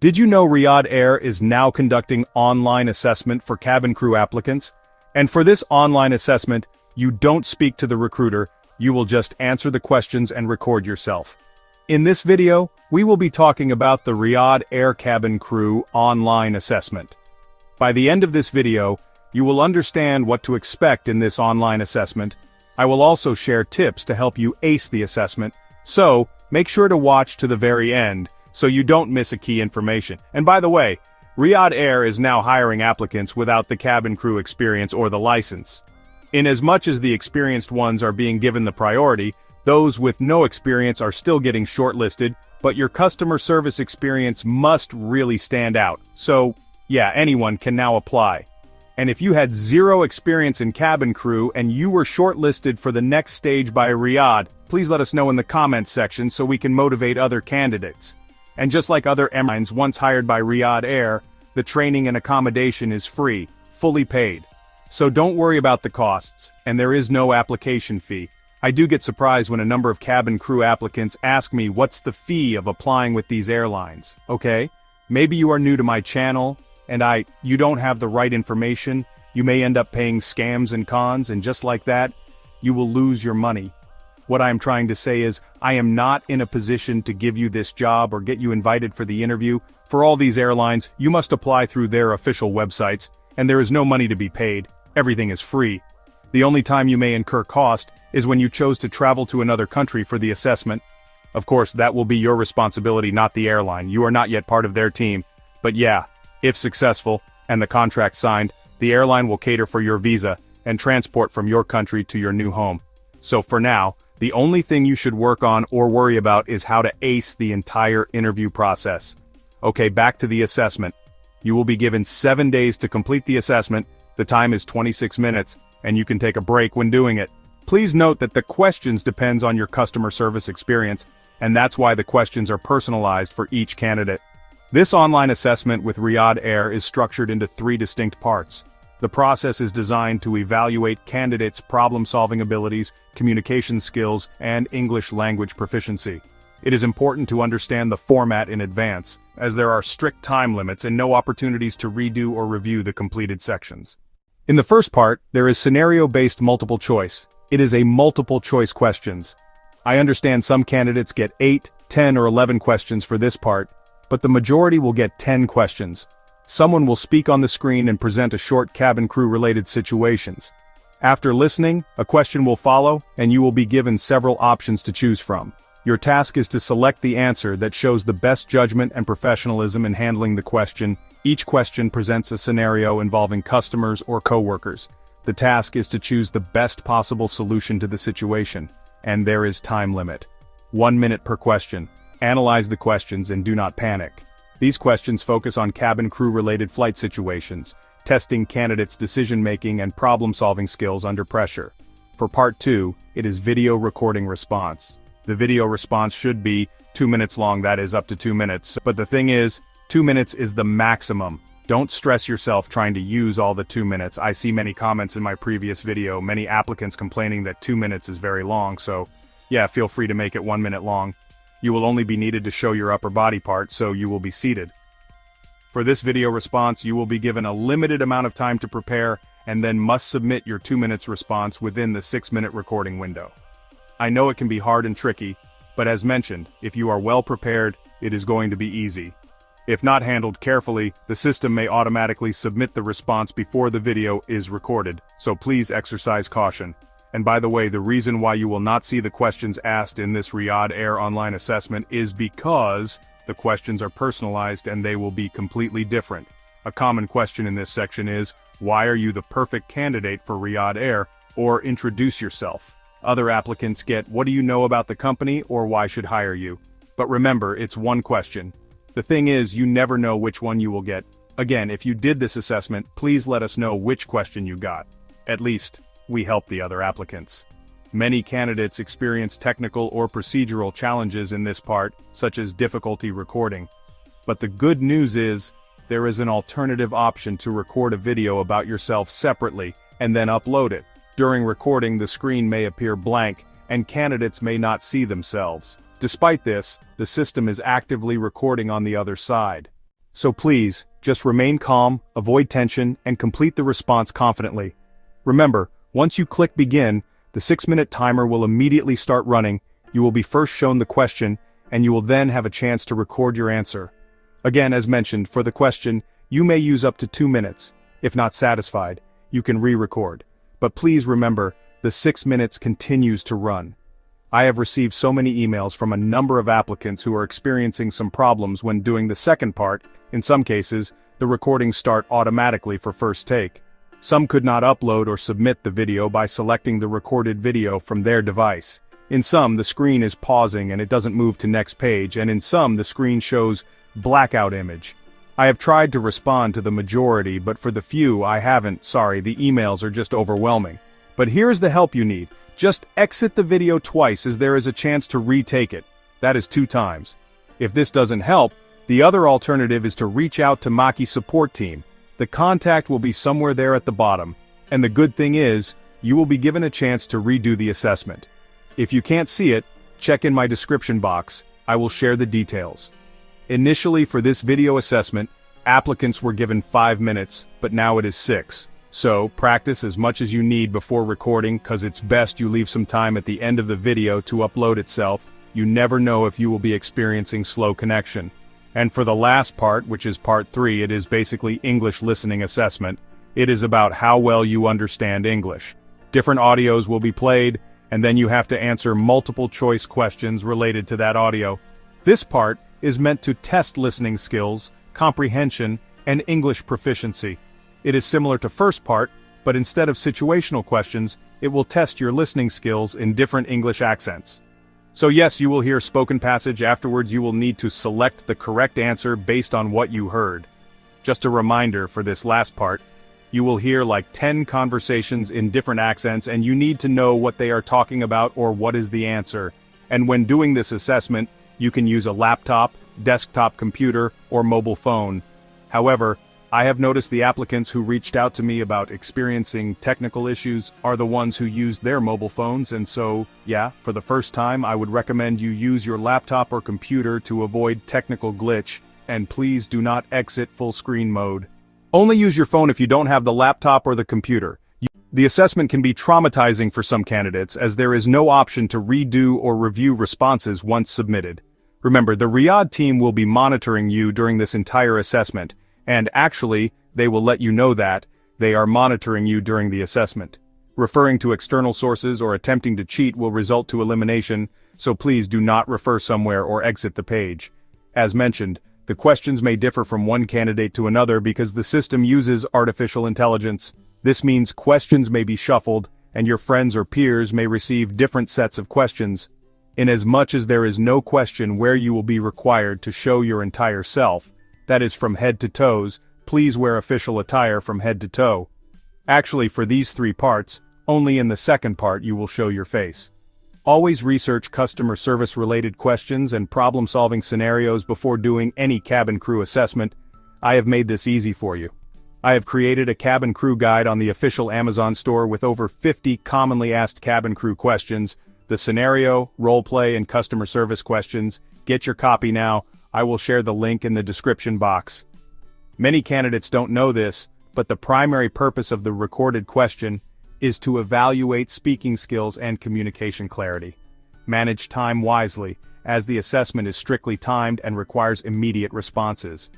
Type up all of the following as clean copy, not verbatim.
Did you know Riyadh Air is now conducting online assessment for cabin crew applicants? And for this online assessment, you don't speak to the recruiter, you will just answer the questions and record yourself. In this video, we will be talking about the Riyadh Air cabin crew online assessment. By the end of this video, you will understand what to expect in this online assessment. I will also share tips to help you ace the assessment, so make sure to watch to the very end so you don't miss a key information. And by the way, Riyadh Air is now hiring applicants without the cabin crew experience or the license. Inasmuch as the experienced ones are being given the priority, those with no experience are still getting shortlisted, but your customer service experience must really stand out. So, yeah, anyone can now apply. And if you had zero experience in cabin crew and you were shortlisted for the next stage by Riad, please let us know in the comments section so we can motivate other candidates. And just like other airlines once hired by Riyadh Air, the training and accommodation is free, fully paid. So don't worry about the costs, and there is no application fee. I do get surprised when a number of cabin crew applicants ask me what's the fee of applying with these airlines, okay? Maybe you are new to my channel, and you don't have the right information, you may end up paying scams and cons, and just like that, you will lose your money. What I am trying to say is, I am not in a position to give you this job or get you invited for the interview. For all these airlines, you must apply through their official websites, and there is no money to be paid. Everything is free. The only time you may incur cost is when you chose to travel to another country for the assessment. Of course, that will be your responsibility, not the airline. You are not yet part of their team. But yeah, if successful, and the contract signed, the airline will cater for your visa and transport from your country to your new home. So for now, the only thing you should work on or worry about is how to ace the entire interview process. Okay, back to the assessment. You will be given 7 days to complete the assessment. The time is 26 minutes, and you can take a break when doing it. Please note that the questions depends on your customer service experience, and that's why the questions are personalized for each candidate. This online assessment with Riyadh Air is structured into 3 distinct parts. The process is designed to evaluate candidates' problem-solving abilities, communication skills, and English language proficiency. It is important to understand the format in advance, as there are strict time limits and no opportunities to redo or review the completed sections. In the first part, there is scenario-based multiple choice. It is a multiple choice questions. I understand some candidates get 8, 10, or 11 questions for this part, but the majority will get 10 questions. Someone will speak on the screen and present a short cabin crew-related situations. After listening, a question will follow, and you will be given several options to choose from. Your task is to select the answer that shows the best judgment and professionalism in handling the question. Each question presents a scenario involving customers or coworkers. The task is to choose the best possible solution to the situation, and there is time limit. 1 minute per question. Analyze the questions and do not panic. These questions focus on cabin crew-related flight situations, testing candidates' decision-making and problem-solving skills under pressure. For part 2, it is video recording response. The video response should be 2 minutes long, that is up to 2 minutes. But the thing is, 2 minutes is the maximum. Don't stress yourself trying to use all the 2 minutes. I see many comments in my previous video, many applicants complaining that 2 minutes is very long, so yeah, feel free to make it 1 minute long. You will only be needed to show your upper body part, so you will be seated. For this video response, you will be given a limited amount of time to prepare, and then must submit your 2 minutes response within the 6-minute recording window. I know it can be hard and tricky, but as mentioned, if you are well prepared, it is going to be easy. If not handled carefully, the system may automatically submit the response before the video is recorded, so please exercise caution. And by the way, the reason why you will not see the questions asked in this Riyadh Air online assessment is because the questions are personalized and they will be completely different. A common question in this section is, why are you the perfect candidate for Riyadh Air? Or introduce yourself. Other applicants get, what do you know about the company, or why should hire you? But remember, it's one question. The thing is, you never know which one you will get. Again, if you did this assessment, please let us know which question you got. At least, we help the other applicants. Many candidates experience technical or procedural challenges in this part, such as difficulty recording. But the good news is, there is an alternative option to record a video about yourself separately, and then upload it. During recording, the screen may appear blank, and candidates may not see themselves. Despite this, the system is actively recording on the other side. So please, just remain calm, avoid tension, and complete the response confidently. Remember, once you click begin, the 6-minute timer will immediately start running, you will be first shown the question, and you will then have a chance to record your answer. Again, as mentioned, for the question, you may use up to 2 minutes. If not satisfied, you can re-record. But please remember, the 6 minutes continues to run. I have received so many emails from a number of applicants who are experiencing some problems when doing the second part. In some cases, the recordings start automatically for first take. Some could not upload or submit the video by selecting the recorded video from their device. In some, the screen is pausing and it doesn't move to next page, and in some, the screen shows blackout image. I have tried to respond to the majority, but for the few I haven't. Sorry, the emails are just overwhelming. But here's the help you need. Just exit the video twice as there is a chance to retake it. That is 2 times. If this doesn't help, the other alternative is to reach out to Maki support team. The contact will be somewhere there at the bottom. And the good thing is, you will be given a chance to redo the assessment. If you can't see it, check in my description box. I will share the details. Initially for this video assessment, applicants were given 5 minutes, but now it is 6. So, practice as much as you need before recording, cause it's best you leave some time at the end of the video to upload itself. You never know if you will be experiencing slow connection. And for the last part, which is part 3, it is basically English listening assessment. It is about how well you understand English. Different audios will be played, and then you have to answer multiple choice questions related to that audio. This part is meant to test listening skills, comprehension, and English proficiency. It is similar to first part, but instead of situational questions, it will test your listening skills in different English accents. So yes, you will hear spoken passage. Afterwards you will need to select the correct answer based on what you heard. Just a reminder for this last part, you will hear like 10 conversations in different accents and you need to know what they are talking about or what is the answer. And when doing this assessment, you can use a laptop, desktop computer, or mobile phone. However, I have noticed the applicants who reached out to me about experiencing technical issues are the ones who used their mobile phones, and so, yeah, for the first time I would recommend you use your laptop or computer to avoid technical glitch, and please do not exit full screen mode. Only use your phone if you don't have the laptop or the computer. The assessment can be traumatizing for some candidates as there is no option to redo or review responses once submitted. Remember, the Riyadh team will be monitoring you during this entire assessment. And actually, they will let you know that they are monitoring you during the assessment. Referring to external sources or attempting to cheat will result to elimination, so please do not refer somewhere or exit the page. As mentioned, the questions may differ from one candidate to another because the system uses artificial intelligence. This means questions may be shuffled, and your friends or peers may receive different sets of questions. Inasmuch as there is no question where you will be required to show your entire self, that is from head to toes, please wear official attire from head to toe. Actually, for these 3 parts, only in the second part you will show your face. Always research customer service related questions and problem-solving scenarios before doing any cabin crew assessment. I have made this easy for you. I have created a cabin crew guide on the official Amazon store with over 50 commonly asked cabin crew questions, the scenario, role play, and customer service questions. Get your copy now. I will share the link in the description box. Many candidates don't know this, but the primary purpose of the recorded question is to evaluate speaking skills and communication clarity. Manage time wisely, as the assessment is strictly timed and requires immediate responses.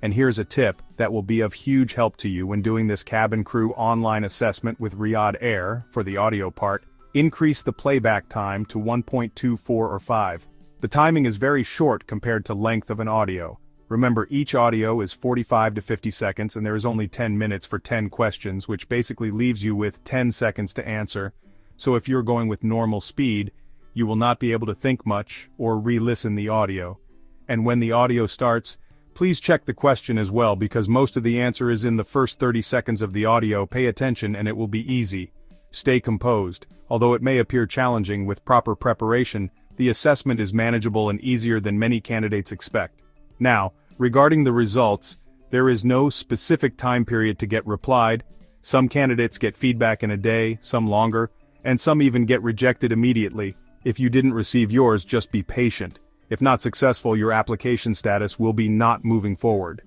And here's a tip that will be of huge help to you when doing this cabin crew online assessment with Riyadh Air. For the audio part, increase the playback time to 1.24 or 5. The timing is very short compared to length of an audio. Remember, each audio is 45 to 50 seconds and there is only 10 minutes for 10 questions, which basically leaves you with 10 seconds to answer. So if you're going with normal speed, you will not be able to think much or re-listen the audio. And when the audio starts, please check the question as well because most of the answer is in the first 30 seconds of the audio. Pay attention and it will be easy. Stay composed. Although it may appear challenging, with proper preparation, the assessment is manageable and easier than many candidates expect. Now, regarding the results, there is no specific time period to get replied. Some candidates get feedback in a day, some longer, and some even get rejected immediately. If you didn't receive yours, just be patient. If not successful, your application status will be not moving forward.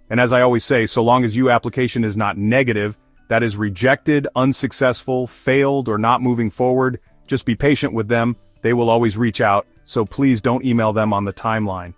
And as I always say, so long as your application is not negative, that is rejected, unsuccessful, failed, or not moving forward, just be patient with them. They will always reach out, so please don't email them on the timeline.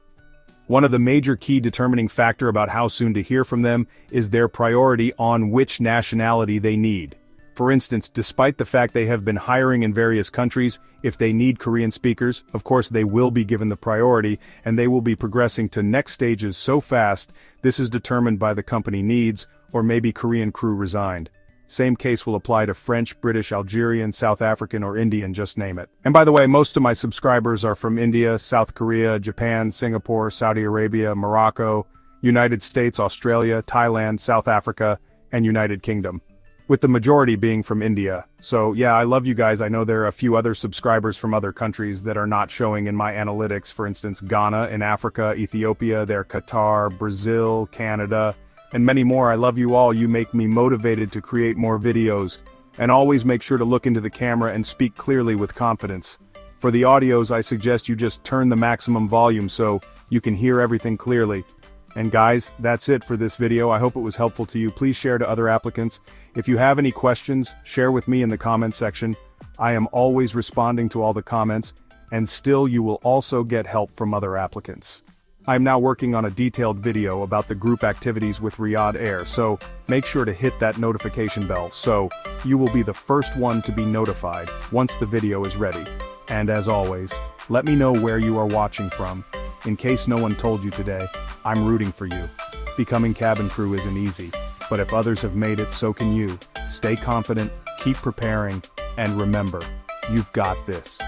One of the major key determining factor about how soon to hear from them is their priority on which nationality they need. For instance, despite the fact they have been hiring in various countries, if they need Korean speakers, of course they will be given the priority, and they will be progressing to next stages so fast. This is determined by the company needs, or maybe Korean crew resigned. Same case will apply to French, British, Algerian, South African, or Indian, just name it. And by the way, most of my subscribers are from India, South Korea, Japan, Singapore, Saudi Arabia, Morocco, United States, Australia, Thailand, South Africa, and United Kingdom, with the majority being from India. So yeah, I love you guys. I know there are a few other subscribers from other countries that are not showing in my analytics. For instance, Ghana in Africa, Ethiopia, there Qatar, Brazil, Canada, and many more. I love you all. You make me motivated to create more videos. And always make sure to look into the camera and speak clearly with confidence. For the audios, I suggest you just turn the maximum volume so you can hear everything clearly. And guys, that's it for this video. I hope it was helpful to you. Please share to other applicants. If you have any questions, share with me in the comments section. I am always responding to all the comments, and still you will also get help from other applicants. I'm now working on a detailed video about the group activities with Riyadh Air, so make sure to hit that notification bell so you will be the first one to be notified once the video is ready. And as always, let me know where you are watching from. In case no one told you today, I'm rooting for you. Becoming cabin crew isn't easy, but if others have made it, so can you. Stay confident, keep preparing, and remember, you've got this.